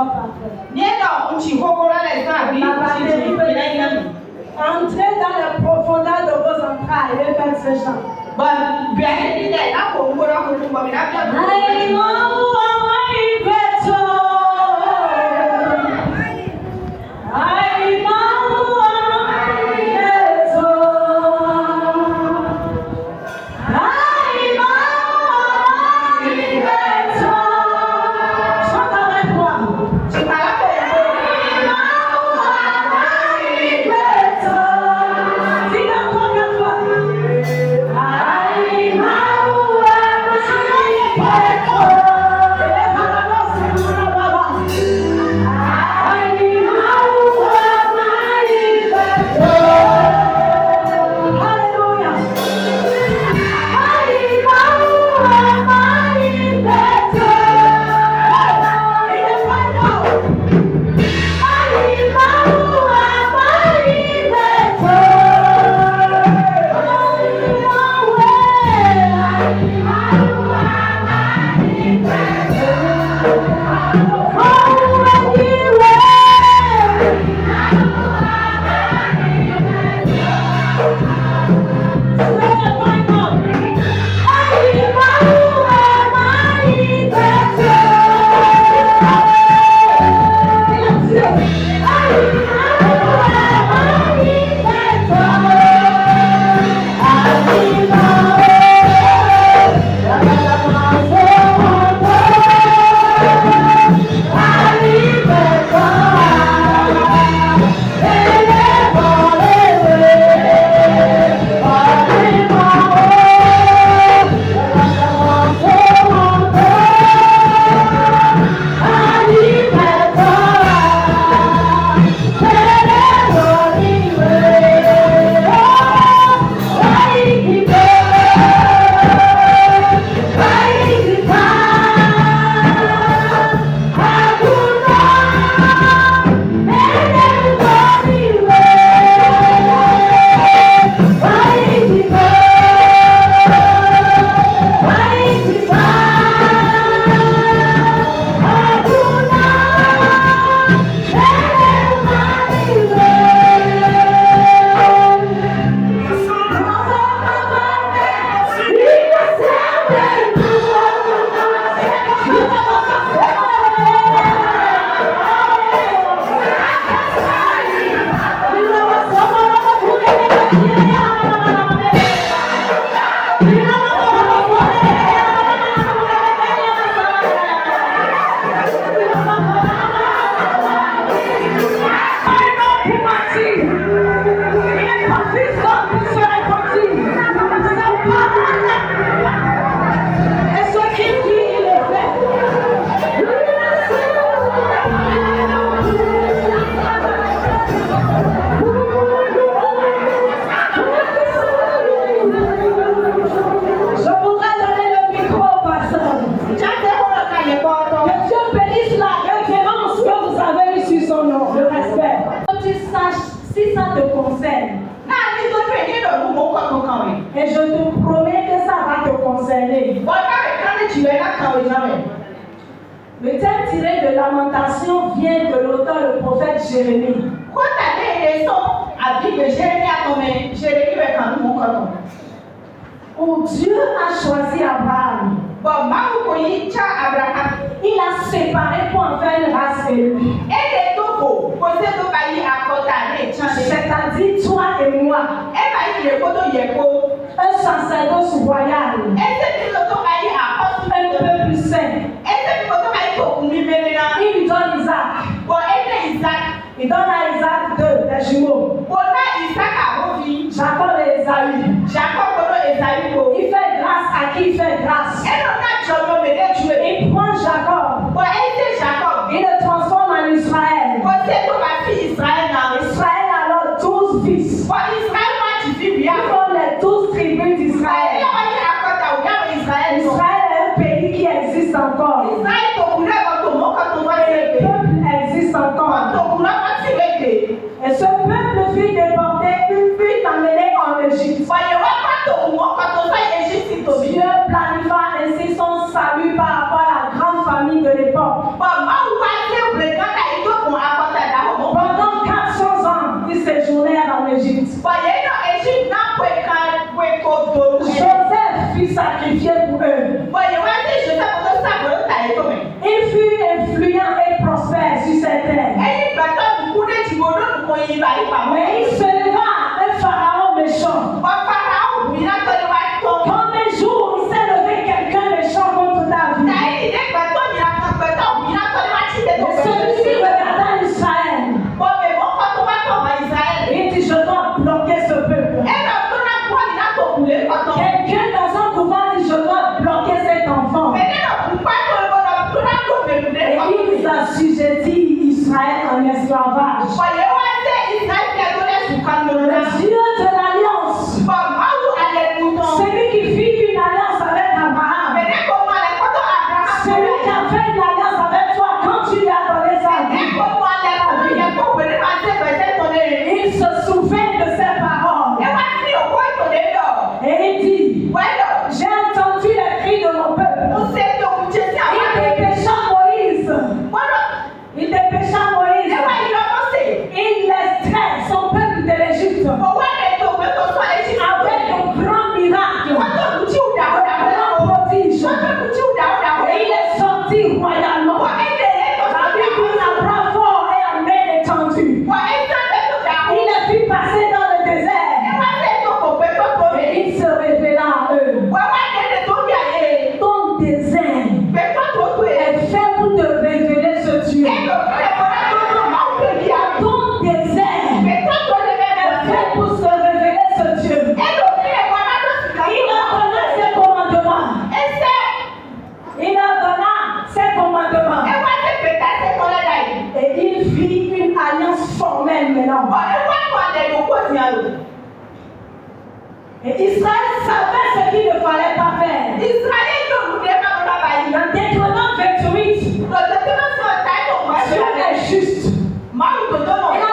propre après. Entrez dans la profondeur de vos entrailles et faites ce chant. Et je te promets que ça va te concerner. Le thème tiré de Lamentation vient de l'auteur, le prophète Jérémie. Où Dieu a choisi Abraham. Il a séparé pour en faire une race élue. C'est-à-dire toi et moi. Un sacerdoce royal. Un peuple saint. Il lui donne Isaac. Il donne à Isaac des jumeaux. Jacob et Esaü. Il fait grâce à qui il fait grâce. Il prend Jacob. Il le transforme en Israël. Israël alors 12 fils. Ils font les 12 tribus d'Israël. Israël est un pays qui existe encore. Et le peuple existe encore. Et ce peuple vit de esclavage. Le Dieu de l'alliance. Celui qui fit une alliance avec Abraham. Celui qui a fait une alliance avec toi quand tu lui as donné sa vie. Il se souvient de ses paroles. Et il dit, j'ai entendu les cris de mon peuple. Il dépêcha Moïse. Il l'extrait son peuple de l'Égypte. Avec un grand miracle. Un grand prodige. Et il est sorti royalement. Avec un bras fort et un main étendue. Il est vu passer dans le désert. Et il se révéla à eux. Ton désert est fait pour te révéler ce Dieu. Ton désert est fait pour se révéler ce Dieu. Il a donné ses commandements. Il a donné ses commandements. Et il fit une alliance formelle maintenant. Et Israël savait ce qu'il ne fallait pas faire. Dans Deutéronome 28, Dieu est juste. Il a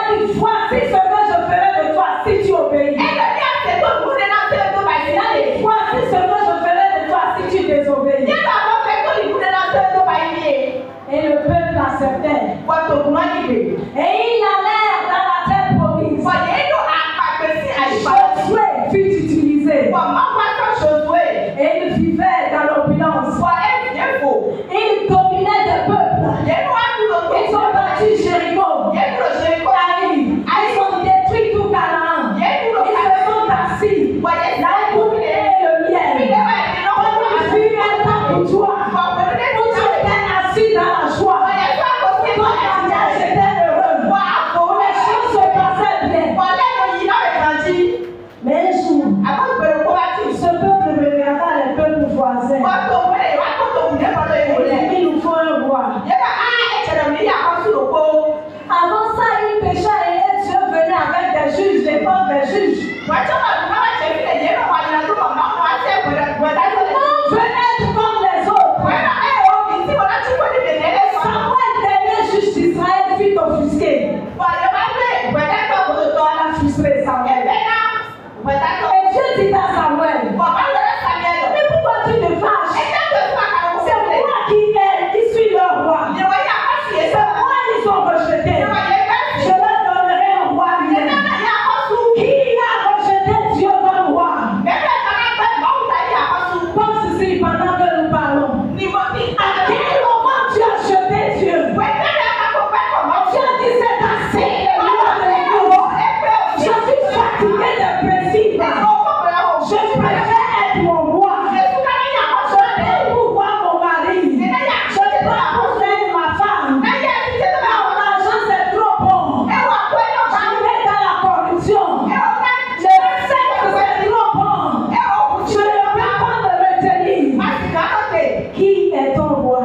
dit, voici ce que je ferai de toi si tu obéis. Il a dit, voici ce que je ferai de toi si tu désobéis. Et le peuple acceptait. Et il allait dans la terre promise. Josué fut utilisé. Et il vivait dans l'opulence. Il dominait des peuples. Ils ont battu Jéricho. Ils ont détruit tout Canaan. Ils se sont assis. La coupe et le miel. On lui fut un temps pour toi. Où tu étais assis dans la joie. Ton mariage était heureux. Les choses se passaient bien. Mais un jour, ce peuple regarda les peuples voisins. Il nous faut un roi. Avant ça, il pécha et Dieu venait avec des juges, des pauvres des juges. Non, veut être comme les autres. Et Samuel, dernier juge d'Israël, fut offusqué. Elle a frustré Samuel. Et Dieu dit à Samuel, mais pourquoi tu te fâches? C'est moi qui suis le roi. C'est moi qui sont rejetés. Je leur donnerai un roi lui-même. Qui a rejeté Dieu comme roi? Pense ici pendant que nous parlons. À quel moment tu as jeté Dieu? Tu as dit c'est assez. Je suis fatigué des principes. Je préfère être mon roi. Je peux pouvoir mon mari. Je peux conseiller ma femme. Mon argent c'est trop bon. Je mets dans la corruption. Le sexe c'est trop bon. Je ne peux pas me retenir. Qui est ton roi?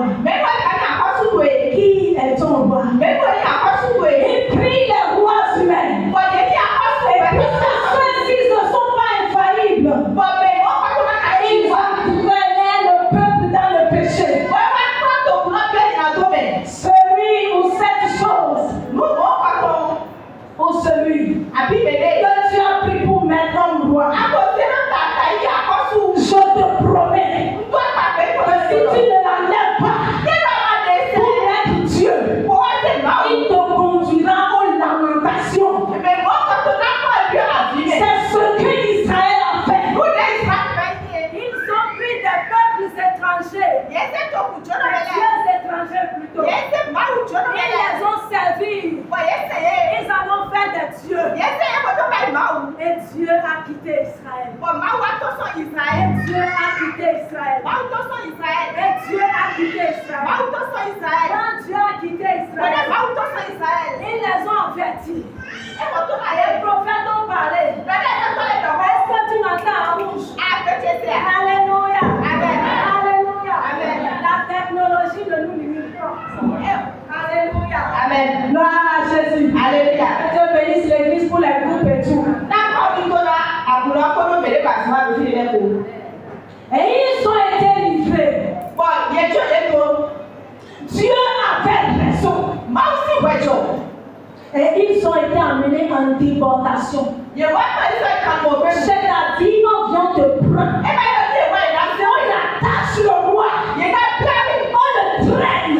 Qui est ton roi? Il prie les rois humains. Et puis ceux-ci ne sont pas infaillibles. Ils entraînaient le peuple dans le péché. Celui ou cette chose, ou celui que tu as pris pour mettre en roi, je te promets que si tu ne l'enlèves pas pour mettre Dieu, il te conduira aux lamentations. C'est ce que Israël a fait. Ils ont pris des peuples étrangers. Des dieux étrangers plutôt. Ils les ont servis. Ils en ont fait des dieux. Et Dieu a quitté Israël. Et Dieu a quitté Israël. Et Dieu a quitté Israël. Quand Dieu a quitté Israël, ils les ont avertis. Les prophètes ont parlé. Est-ce que tu m'entends en rouge? Alléluia. Alléluia. La technologie ne nous limite pas. Alléluia. Amen. Gloire à Jésus. Alléluia. Que Dieu bénisse l'église pour les groupes et tout. Et ils ont été livrés. Dieu avait raison. Et ils ont été emmenés en déportation. C'est-à-dire, on vient te prendre. On attache le roi. On le traîne.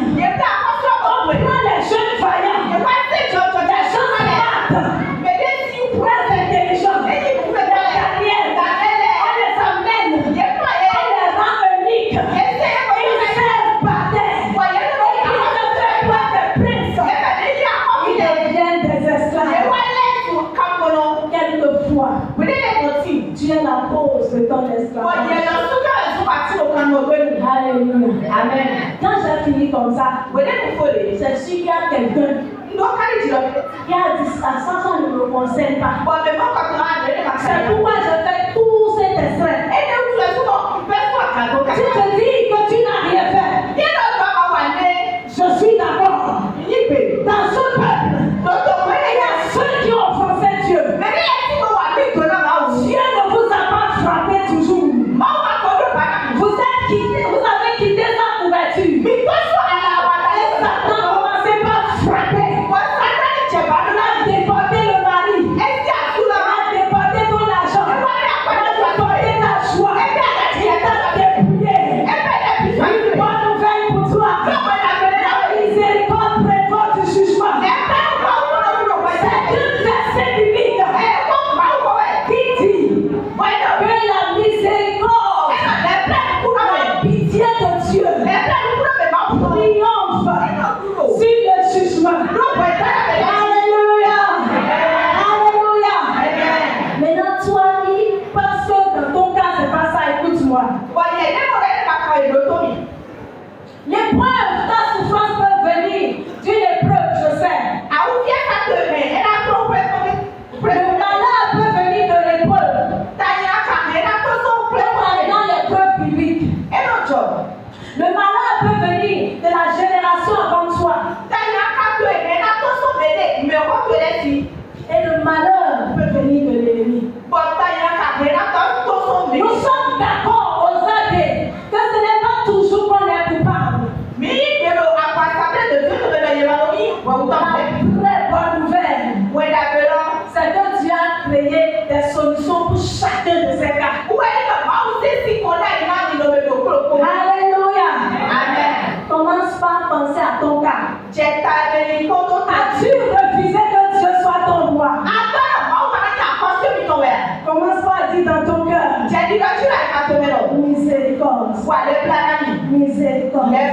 On prend les jeunes vaillants. Les gens se battent. Très intelligents. Les carrières. On les amène. On les rend uniques. Ils servent par terre. Ils ne font pas de princes. Ils deviennent des esclaves. Quelquefois, tu es la cause de ton esclavage. Alléluia. Amen. Quand j'ai fini comme ça, c'est sûr qu'il y a quelqu'un qui a dit ça, ça ne me concerne pas. C'est pourquoi je fais tout cet extrait. Tu te dis que tu n'as rien fait. Je suis d'accord. Dans ce peuple, il y a ceux qui ont offensé Dieu. Dieu ne vous a pas frappé toujours. Vous avez quitté sa couverture. Et Satan a commencé par frapper. Il a déporté le mari. Il a déporté ton argent. Il a déporté ta joie. Il t'a dépouillé. Une bonne nouvelle pour toi. La miséricorde prévaut du jugement. C'est une verset biblique qui dit que la miséricorde, la pitié de Dieu triomphe sur le jugement. Alléluia. Alléluia. Maintenant, toi, parce que dans ton cas, c'est pas ça, écoute-moi. L'épreuve, ta souffrance peut venir d'une épreuve, je sais. Le malheur peut venir de l'épreuve. Dans l'épreuve biblique. Le malheur peut venir de la génération avant toi. Et le malheur peut venir de l'ennemi. Nous sommes d'accord aux athées que ce n'est pas toujours qu'on est coupable. La très bonne nouvelle, c'est que Dieu a créé des solutions pour chacun de ces cas. Alléluia. Commence par penser à ton cas. As-tu refusé que Dieu soit ton roi? Commence par dire dans ton cœur. Miséricorde. Miséricorde. Miséricorde.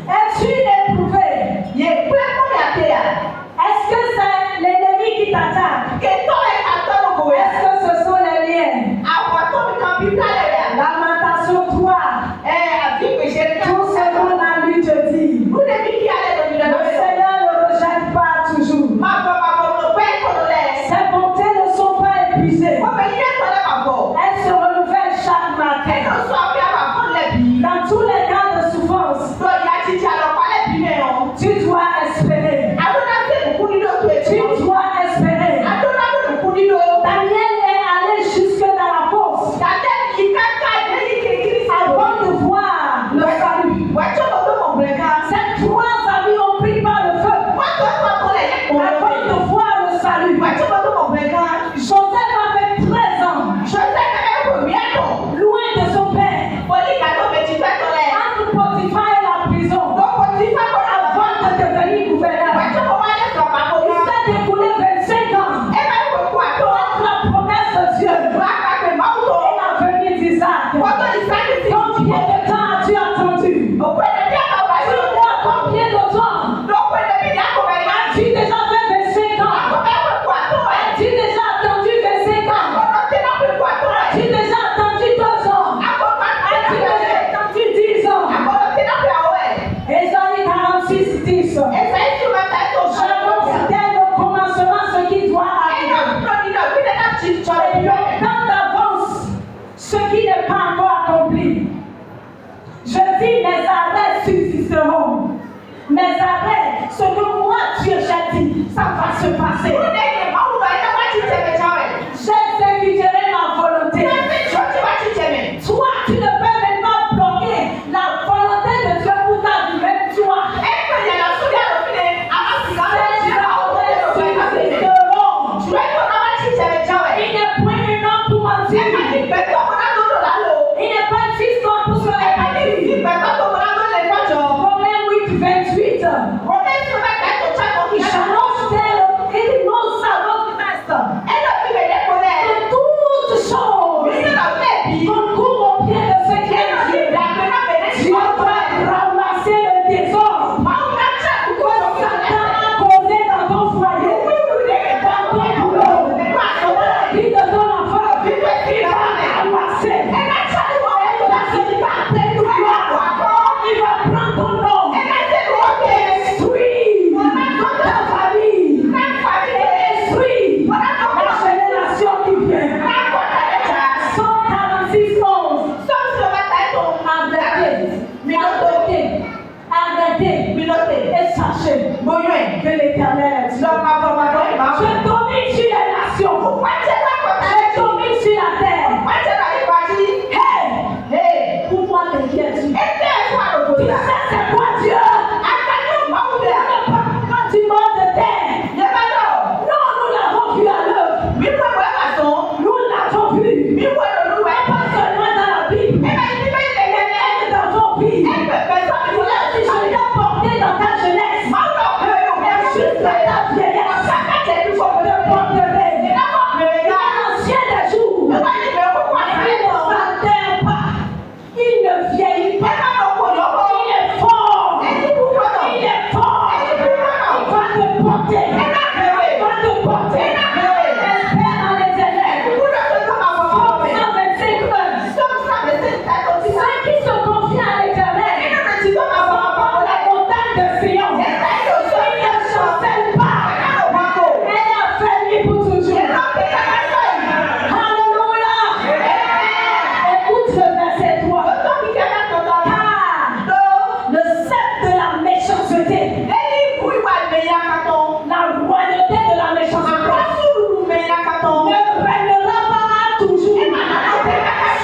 Es-tu éprouvé? Est-ce que c'est l'ennemi qui t'attaque? Est-ce que ce sont les liens? Lamentation 3. Tout ce qu'on a lu te dit. Le Seigneur ne rejette pas toujours. Ses bontés ne sont pas épuisées. Elles se renouvellent chaque matin. Dans tous les cas de souffrance, 28. J'annonce d'elle, il dit non, ça va que toutes choses concourent au bien de ce qui est Dieu. Dieu doit ramasser le désordre. Satan a causé dans ton foyer, dans ton boulot, dans la vie de ton enfant. Il va ramasser. Il va prendre ton nom. Détruire ta famille. Détruire la génération qui vient. 146 11. Arrêtez et sachez que l'Éternel est Dieu. Je domine sur les nations. Je domine sur la terre. Hey! Pourquoi t'inquiètes-tu? Tu sais c'est quoi Dieu? Quand tu mords de terre. Non, nous l'avons vu à l'œuvre. Nous l'avons vu. Pas seulement dans la Bible. Mais dans ton vie. Je l'ai porté dans ta jeunesse. Jusqu'à ta vieillesse. Je te porterai. L'ancien des jours. Il ne s'altère pas. Il ne vieillit pas. Il est fort. Il est fort. Il va te porter. Il va te porter. Espère dans l'éternel. Psaume 125. Ceux qui se confient à l'éternel sont comme la montagne de Sion. Il ne chancelle pas. Elle a fait lui pour toujours. Alléluia. Écoute le verset 3. Car le sceptre de la méchanceté, la royauté de la méchanceté, ne régnera pas toujours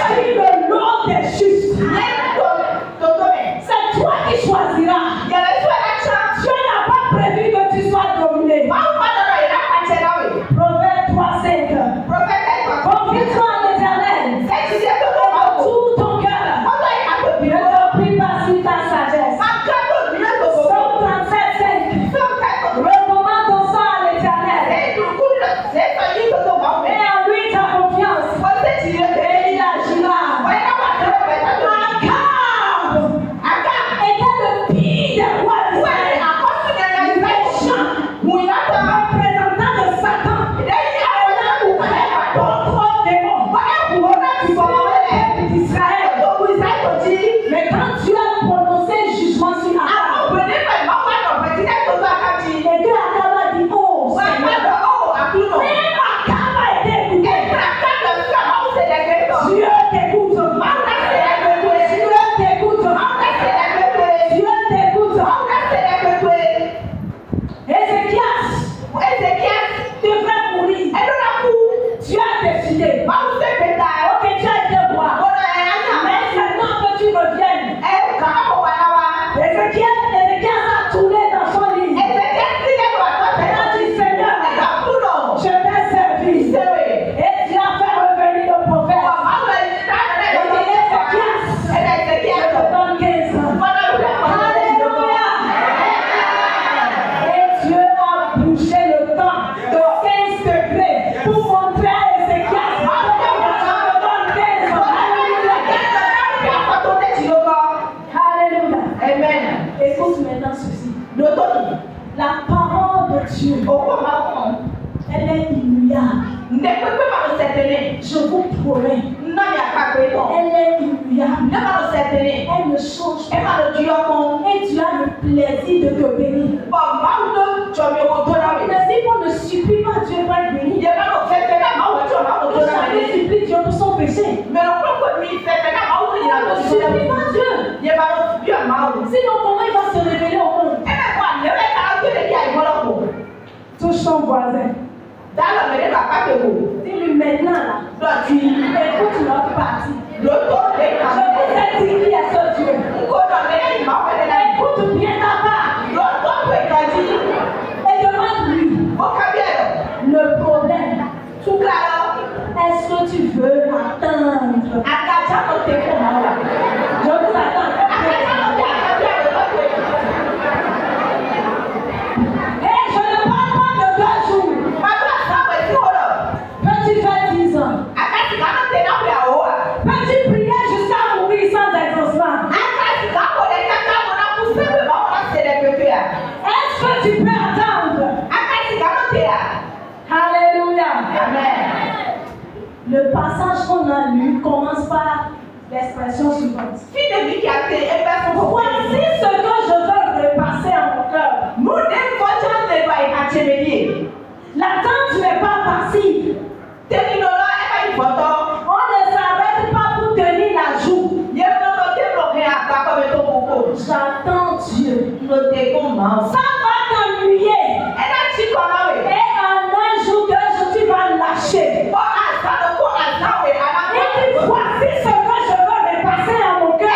sur le lot des justes. C'est toi qui choisiras. Dieu n'a pas prévu que tu sois dominé. Proverbe 3:5. Confie-toi en l'Éternel de tout ton cœur. Ne te prie pas sur ta sagesse. Psaume 37:5. Recommande ton sang à l'Éternel. Mets en lui ta confiance. Et il agira. Akab était le pire des rois d'Israël. Méchant. Représentant de Satan. Contre démon. D'Israël. Mais quand tu as prononcé jugement sur Akab, et que Akab a dit oh Seigneur, même Akab a été écouté. Dieu t'écoute. Dieu t'écoute. Dieu t'écoute. Ézéchias devrait mourir. Tu as décidé. Ok, tu as été voir. Mais maintenant que tu reviennes. Ézéchias a tourné dans son lit. Il a dit Seigneur, je t'ai servi. Et tu as fait revenir le prophète. Ézéchias, je te donne 15 ans. Alléluia. Et Dieu a bouché le temps de 15 degrés pour montrer à Ézéchias je te donne 15 ans. Alléluia. Amen. Écoute maintenant ceci. La parole de Dieu, elle est immuable. Je vous promets, elle est immuable. Elle ne change pas. Et Dieu a le plaisir de te bénir. Mais si on ne supplie pas Dieu va le bénir. Chacun supplie Dieu pour son péché. On ne supplie pas Dieu. Sinon, comment il va se révéler au monde? Touche ton voisin. Dis-lui maintenant là. Écoute l'autre partie. Je vous ai dit qui est ce Dieu. Écoute bien ta part. Et demande-lui. Le problème. Est-ce que tu veux attendre? Je vous attends. Le passage qu'on a lu commence par l'expression suivante. Voici ce que je veux repasser en mon cœur. L'attente n'est pas passive. On ne s'arrête pas pour tenir la joue. J'attends Dieu. Ça va t'ennuyer. Et en un jour, 2 jours, tu vas lâcher. Et puis voici ce que je veux repasser à mon cœur.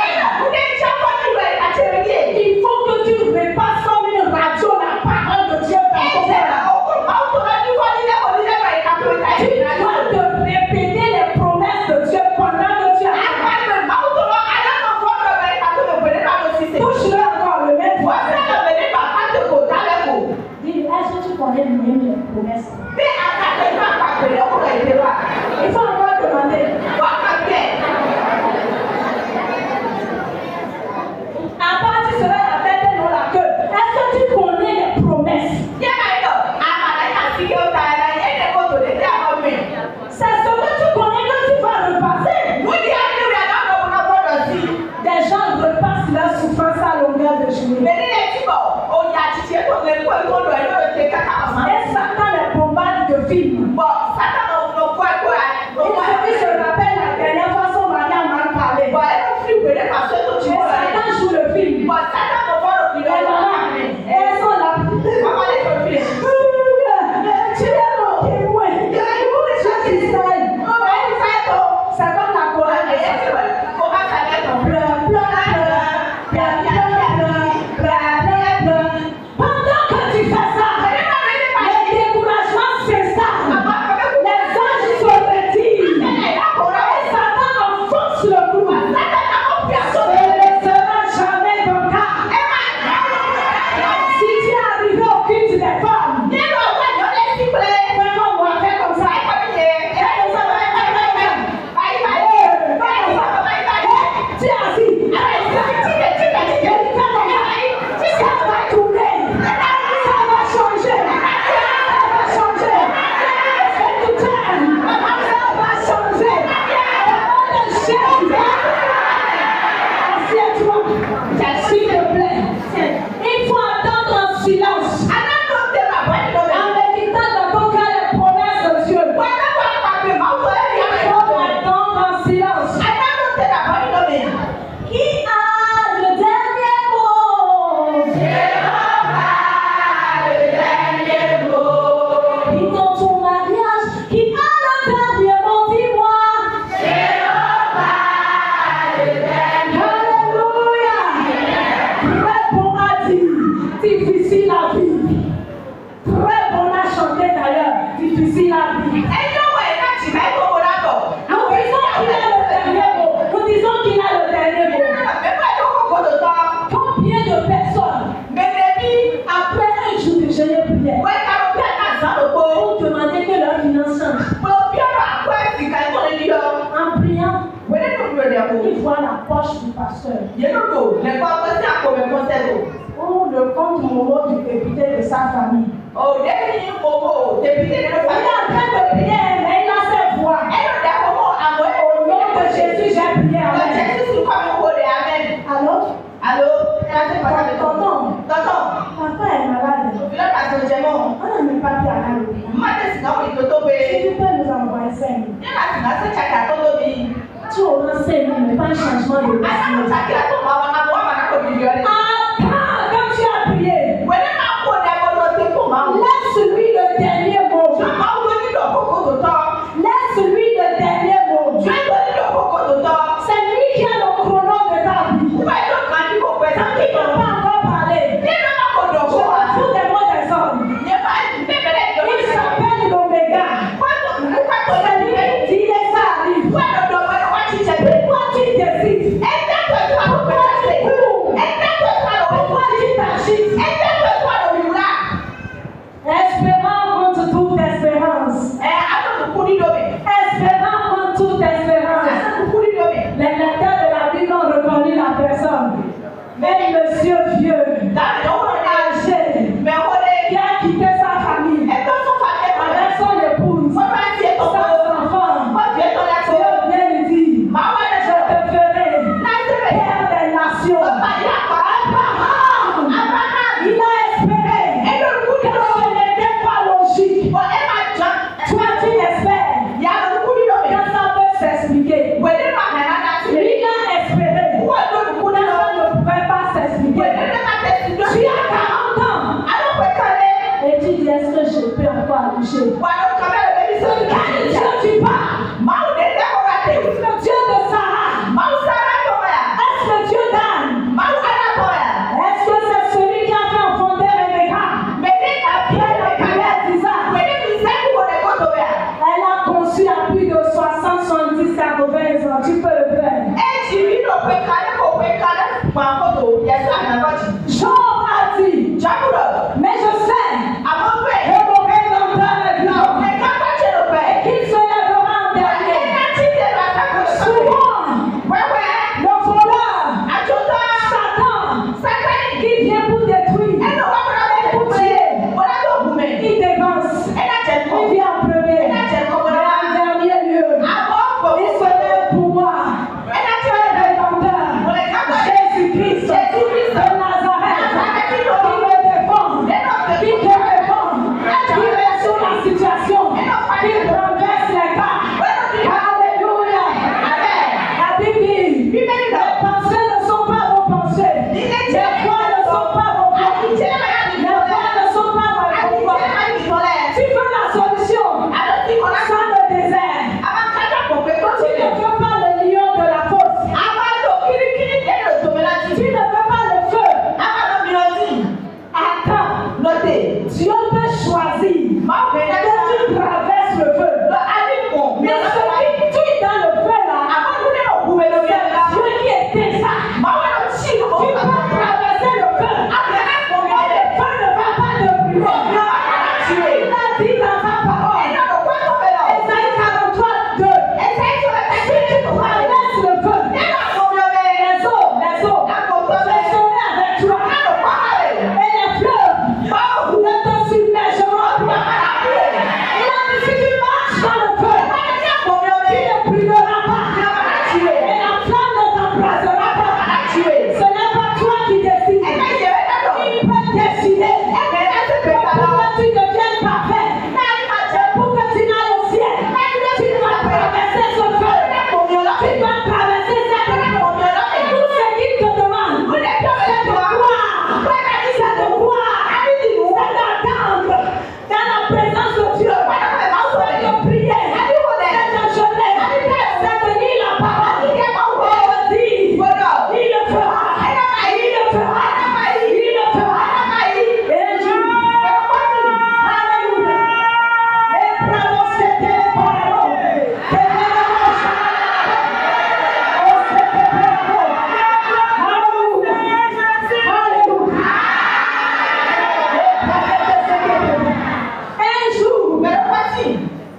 Il faut que tu repasses comme une radio la parole de Dieu dans ton cœur. Tu dois te répéter les promesses de Dieu pendant que tu as. Touche-le encore le même fois. Dis, est-ce que tu connais même les promesses? Il faut encore demander. À part tu seras la tête et non la queue. Est-ce que tu connais les promesses? C'est ce que tu connais que tu vas repasser. Des gens repassent leur souffrance à longueur de journée. Et Satan les bombarde de films. Il se rappelle la dernière fois son mari a mal parlé. Et Satan joue le film. Et elles sont là. Tu es mon témoin. C'est comme la chorale. Pendant que tu fais ça, les découragements s'installent. Les anges se retirent. Et Satan enfonce le clou. Et ne sera jamais ton cas. Si tu es arrivé au culte des femmes, fais comme moi, fais comme ça. Tu es assis. Ça va tourner. Ça va changer. Ça va changer. Et tout t'aime. Ça va changer. Le chef. Assieds-toi. S'il te plaît. Il faut attendre en silence. En méditant dans ton cœur les promesses de Dieu. Il faut attendre en silence. Qui a le dernier mot? Dis dans ton mariage, qui a le dernier mot? Dis-moi. Alléluia. Très bon à dire, difficile à vivre. Très bon à chanter d'ailleurs, difficile à vivre. Nous disons qu'il a le dernier mot. Combien de personnes, après un jour de jeûne et prière, ont demandé que leur finance change? En priant, ils voient la poche du pasteur ou le compte Momo du député de sa famille. Il est en train de prier, mais il a ses voix. Au nom de Jésus, j'ai prié. Amen. Allô? Tonton, papa est malade. On n'a même pas pu aller à l'hôpital. Si tu peux nous envoyer 5 000. Tu auras 5 000, mais pas un changement de vie. Attends, comme tu as prié. Laisse-lui le dernier mot. Laisse-lui le dernier mot. C'est lui qui a le chrono de ta vie. Tant qu'il ne peut pas encore parler. Je me fous des mots des hommes. Il s'appelle l'Oméga. C'est lui qui dit et ça arrive. Pourquoi tu décides? Pourquoi tu prière. Il a dit dans sa parole. Ésaïe 43, 2. Si tu traverses le feu, les eaux, je serai avec toi. Et les fleuves ne te submergeront pas. Il a dit si tu marches dans le feu, tu ne brûleras pas. Et la flamme ne t'embrasera pas. Ce n'est pas toi qui décides. Il peut décider pour que tu deviennes parfait. Pour que tu n'ailles au ciel. Tu dois traverser ce feu. Tu dois traverser cette épreuve. Tout ce qu'il te demande, c'est de croire. C'est de croire. C'est d'attendre dans la présence de Dieu. C'est de prier. C'est de jeûner. C'est de lire la parole. Et de dire, il le fera. Il le fera. Il le fera. Et un jour, alléluia. Et bravo, c'était le parole. C'était le moche. Oh, c'était bravo. Alléluia. Alléluia. Un jour,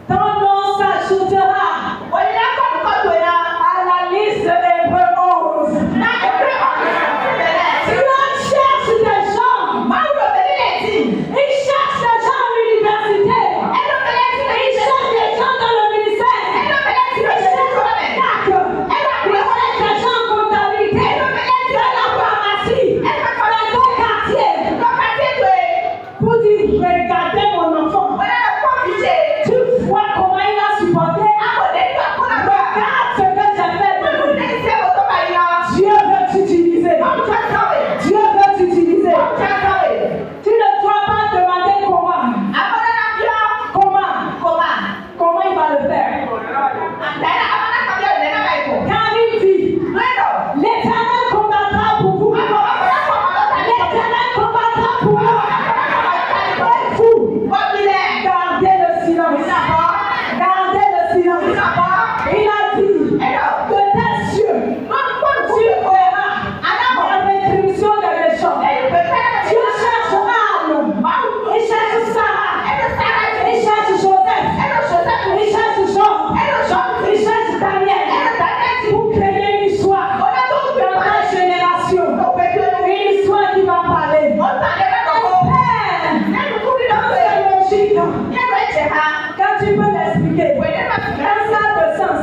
ton nom s'ajoutera à la liste des Hébreux 11. Tu cherches des gens. Ils cherchent des gens à l'université. Ils cherchent des gens dans le ministère. Ils cherchent des DAC. Ils cherchent des gens en comptabilité. Dans la pharmacie. Dans ton quartier. Pour dire, regardez mon enfant. Tu vois comment il a supporté. Regarde ce que j'ai fait de lui. Dieu veut t'utiliser. Dieu veut t'utiliser. Tu ne dois pas demander comment. Comment il va le faire. Car il dit, l'Éternel combattra pour vous. L'Éternel combattra pour vous. Vous, gardez le silence. Gardez le silence. Il a dit que tes cieux, tu verras la rétribution des méchants. Dieu cherche Anne. Il cherche Sarah. Il cherche Joseph. Il cherche Jean. Il cherche Daniel. Pour créer une histoire dans ta génération. Une histoire qui va parler. C'est logique. Quand tu peux l'expliquer, ça a de sens.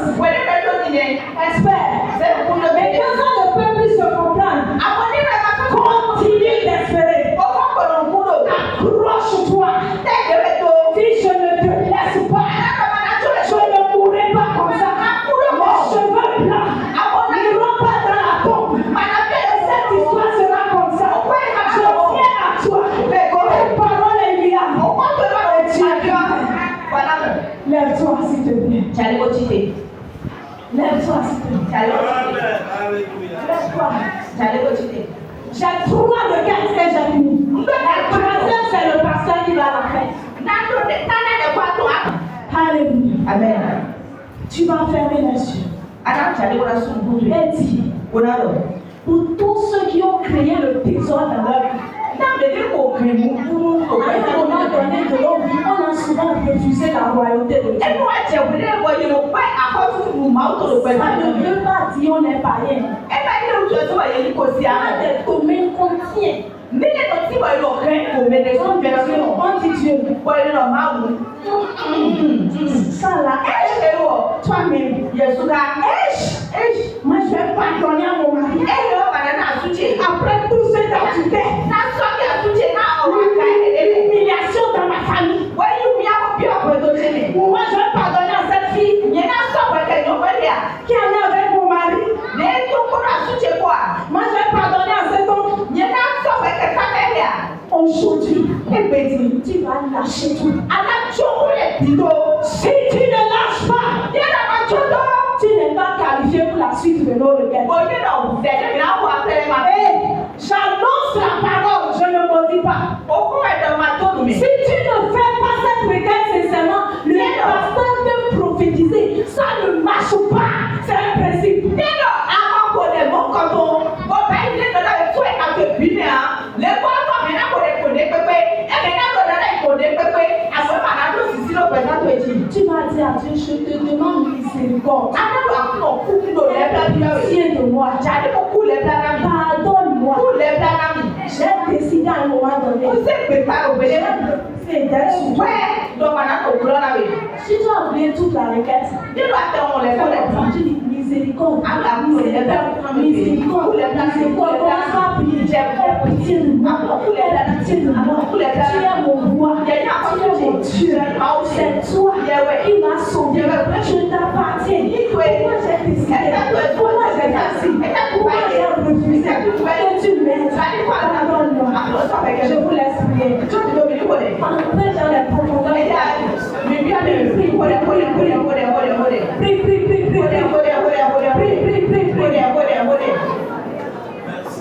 Espère. Mais quand ça ne peut plus se comprendre, continue d'espérer. Accroche-toi. Dis je ne te laisse pas. Je ne mourrai pas comme ça. Mes cheveux blancs n'iront pas dans la tombe. Et cette histoire sera comme ça. Je tiens à toi. Ta parole est liée. Et tu es bien. Lève-toi s'il te plaît. Lève-toi s'il te plaît. Lève-toi. J'ai 3 requêtes que j'ai mis. La troisième, c'est le pasteur qui va la faire. Alléluia. Amen. Tu vas fermer les yeux. Et dis, pour tous ceux qui ont créé le désordre dans leur vie, à un moment donné de leur vie, on a souvent refusé la royauté de Dieu. Ça ne veut pas dire on est païen. Il y a des domaines qu'on tient. On dit Dieu. Ça là, toi-même, moi je vais pardonner à mon mari. Après tout ce que tu fais, l'humiliation dans ma famille. Moi je vais pardonner à cette fille qui est allée avec mon mari. Moi je vais pardonner à cet homme. Aujourd'hui, tu vas lâcher tout. Si tu ne lâches pas, tu n'es pas qualifié pour la suite de nos requêtes. Et j'annonce la parole, je ne maudis pas. Si tu ne fais pas cette requête sincèrement, le pasteur peut prophétiser. Ça ne marche pas. C'est un principe. Tu vas dire à Dieu, je te demande miséricorde. Pitié de moi. Pardonne-moi. J'ai décidé à un moment donné. C'est d'être sur toi. Si tu as oublié toute la requête, tu dis miséricorde. Miséricorde. Commence à prier. Pitié de moi. Pitié de moi. Tu es mon roi. Tu es mon Dieu. C'est toi qui m'as sauvé. Je t'appartiens. Pourquoi j'ai décidé? Pourquoi j'ai décidé? Pourquoi j'ai refusé? Que tu m'aides. Pardonne-moi. Je vous laisse prier. Entrez dans les profondeurs.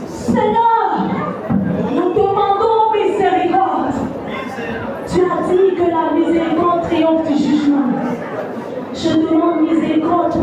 Seigneur, nous demandons miséricorde. Tu as dit que la miséricorde triomphe du jugement. Je demande miséricorde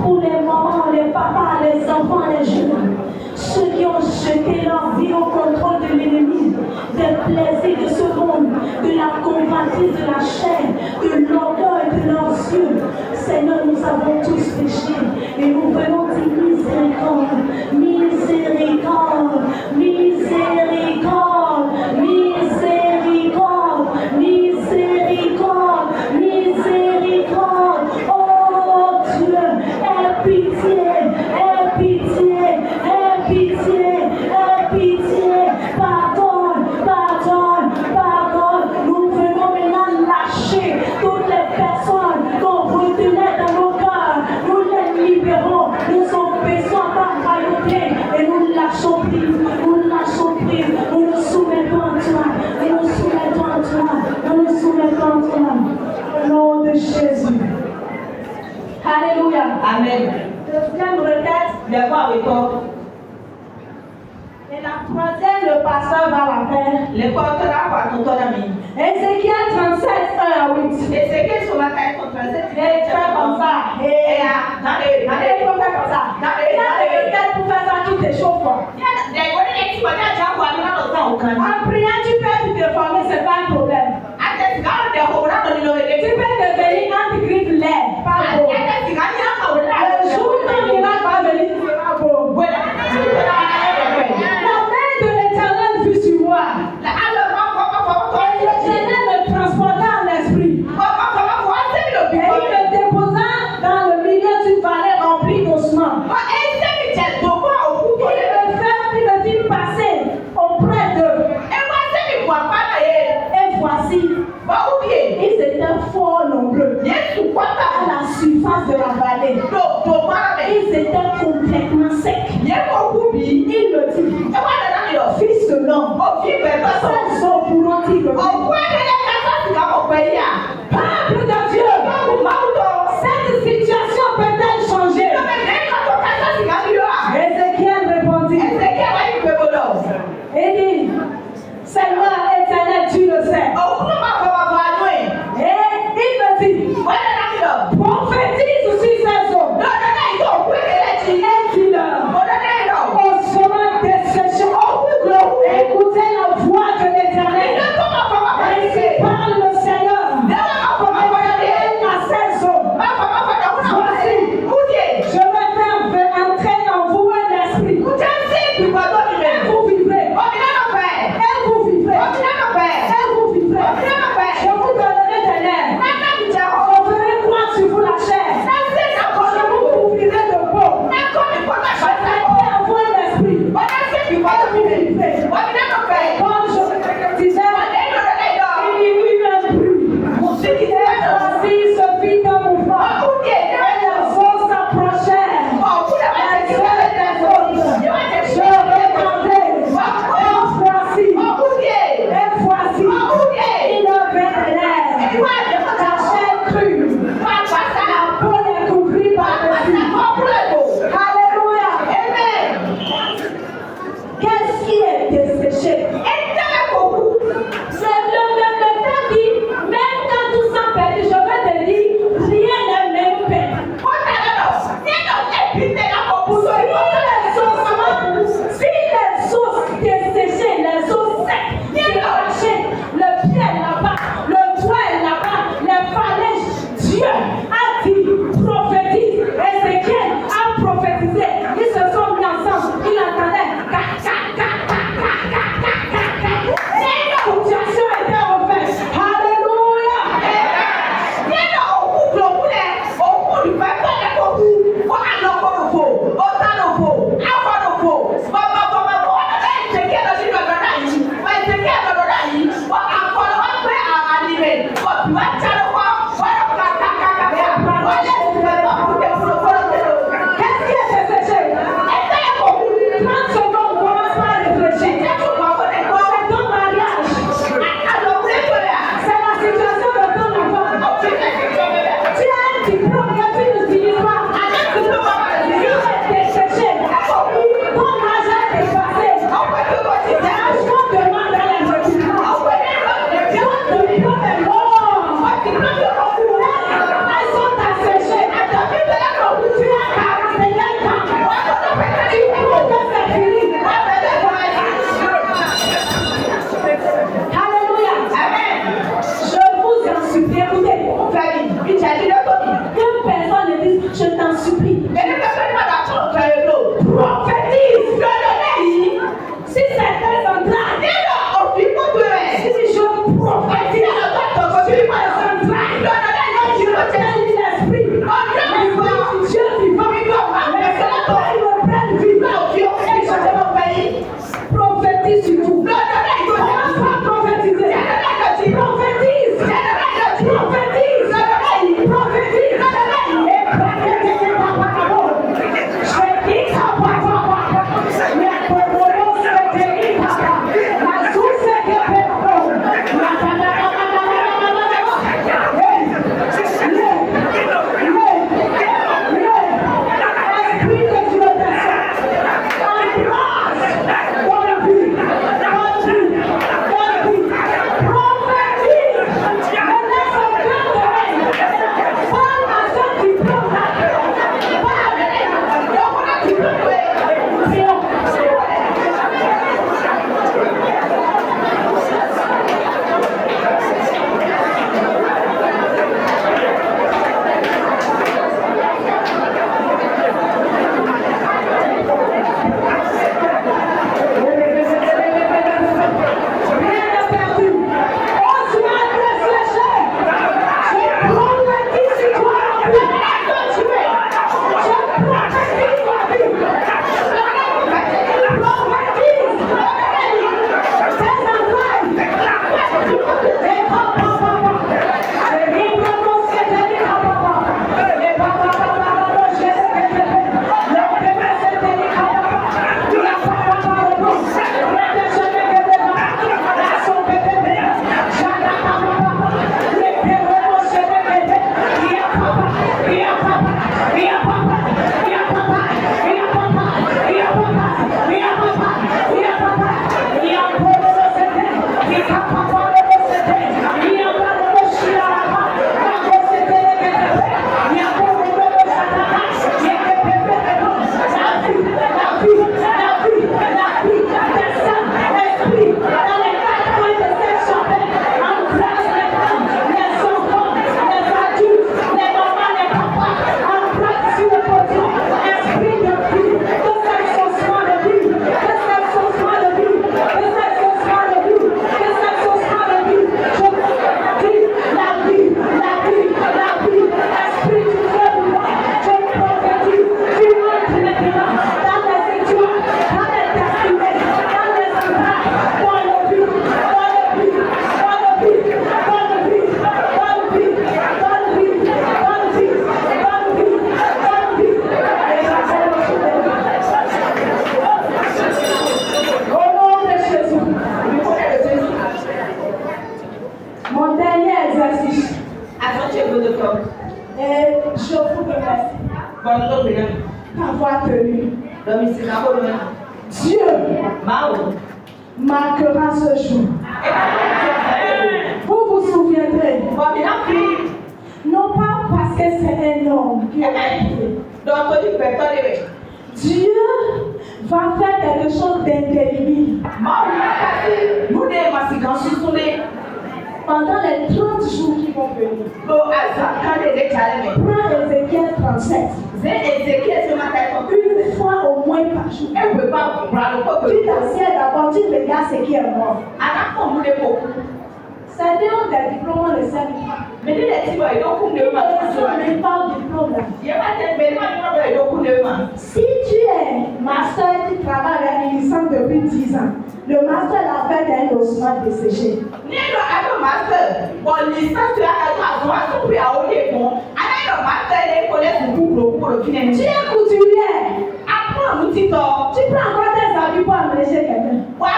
pour les mamans, les papas, les enfants, les jeunes, ceux qui ont jeté leur vie au contrôle de l'ennemi, des plaisirs de ce monde, de la convoitise de la chair, de l'orgueil de leurs yeux. Seigneur, nous avons tous péché et nous venons dire miséricorde, miséricorde, miséricorde, miséricorde, miséricorde, miséricorde. Oh Dieu, aie pitié, aie pitié, aie pitié, aie pitié. Pardonne, pardonne, pardonne. Nous venons maintenant lâcher toutes les personnes qu'on retenait dans nos cœurs. Nous les libérons, nous empêchons par royauté et nous lâchons prise, nous lâchons prise, nous nous soumettons à toi, nous nous soumettons à toi, nous nous soumettons à toi. Au nom de Jésus. Alléluia. Amen. Deuxième requête. Et Et la troisième, le pasteur va la faire. Ézéchiel 37, 1 à 8. Et fait comme ça. Et il faut faire comme ça. Il y a des requêtes pour faire ça qui t'échauffe. En priant, tu peux te déformer, c'est pas un problème. Tu peux devenir anti-grippe laid, pas beau. Le jour où ton miracle va venir, tu seras beau. La main de l'Éternel fut sur moi. Et l'Éternel me transporta en esprit. Et il me déposa dans le milieu d'une vallée remplie d'ossements. Il me fit passer auprès d'eux. Et voici, ils étaient fort nombreux à la surface de la vallée. Ils étaient complètement secs. Il me dit, fils de l'homme, quels sont pour peuple de Dieu, cette situation peut-elle changer? Ézéchiel répondit et dit, Seigneur éternel, tu le sais. Et il me dit, prophétise sur ces hommes et dis-leur, au chemin d'exception, écoutez la voix de l'Éternel. Et D'avoir tenu. Dieu marquera ce jour. Vous vous souviendrez. Non pas parce que c'est un homme qui Dieu va faire quelque chose d'indélébile. Pendant les 30 jours qui vont venir. Prends Ézéchiel 37. Une fois au moins par jour. Tu t'assieds d'abord, tu regardes ce qui est mort. C'est-à-dire des diplômes, on ne sait pas. Mais les même pas de diplôme. Si tu es master et tu travailles avec une licence depuis 10 ans, le master l'a fait d'un dossement desséché. Tu es couturière. Tu prends encore des habits pour embêcher quelqu'un. Moi,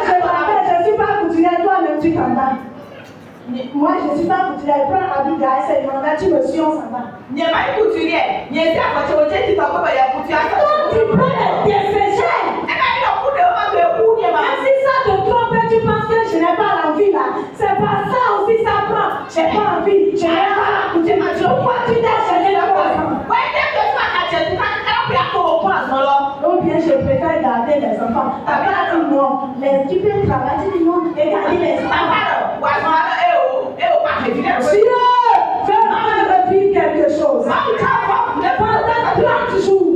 je ne suis pas couturière, toi-même tu t'en vas. Moi, je ne suis pas couturière, je prends un habit d'AS et tu me suis, on s'en va. Toi, tu prends les desséchés. Même si ça te trompe, tu penses que je n'ai pas l'envie là. C'est pas ça aussi, ça prend. J'ai pas envie, je n'ai pas la coutume. Pourquoi tu t'es cherché le poisson? Ou bien je préfère garder les enfants. Après la dit non, tu peux travailler, tu dis non, et garder les enfants. Dieu veut me revivre quelque chose. Pendant 30 jours.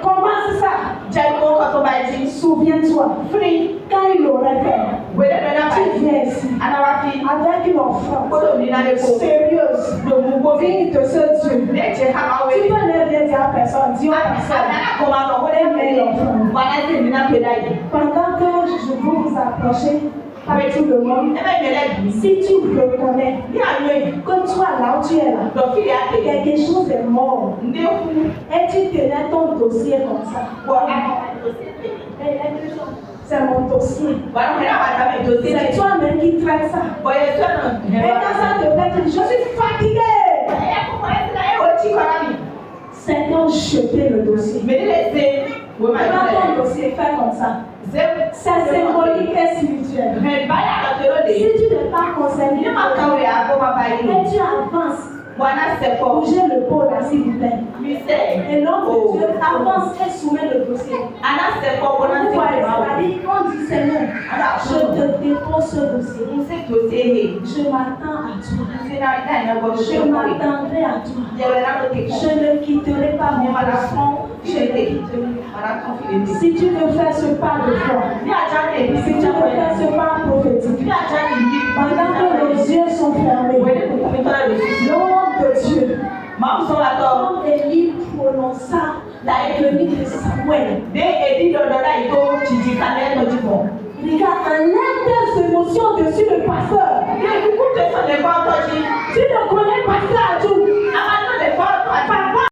Commence ça. Souviens-toi, quand il aurait fait, tu viens ici avec une offrande sérieuse digne de ce Dieu. Tu peux ne rien dire à personne, dis à personne. Pendant que vous vous approchez par tout le monde, si tu reconnais que toi là où tu es là, quelque chose est mort et tu tenais ton dossier comme ça. C'est mon dossier. C'est toi-même qui traite ça. Et quand ça te fait, tu dis, je suis fatigué. C'est donc jeter le dossier. Quand ton dossier est fait comme ça, c'est symbolique et spirituel. Si tu n'es pas concerné, et tu avances. Bougez le pot là, s'il vous plaît. Et l'homme de Dieu avance et soumet le dossier. On dit Seigneur, je te dépose ce dossier. Je m'attends à toi. Je m'attendrai à toi. Je ne quitterai pas mon enfant. Je te quitterai. Si tu veux faire ce pas de foi, si tu veux faire ce pas prophétique, pendant que les yeux sont fermés, l'homme de Dieu, comme Élie prononça la venue de Samuel, regarde l'onction dessus le pasteur.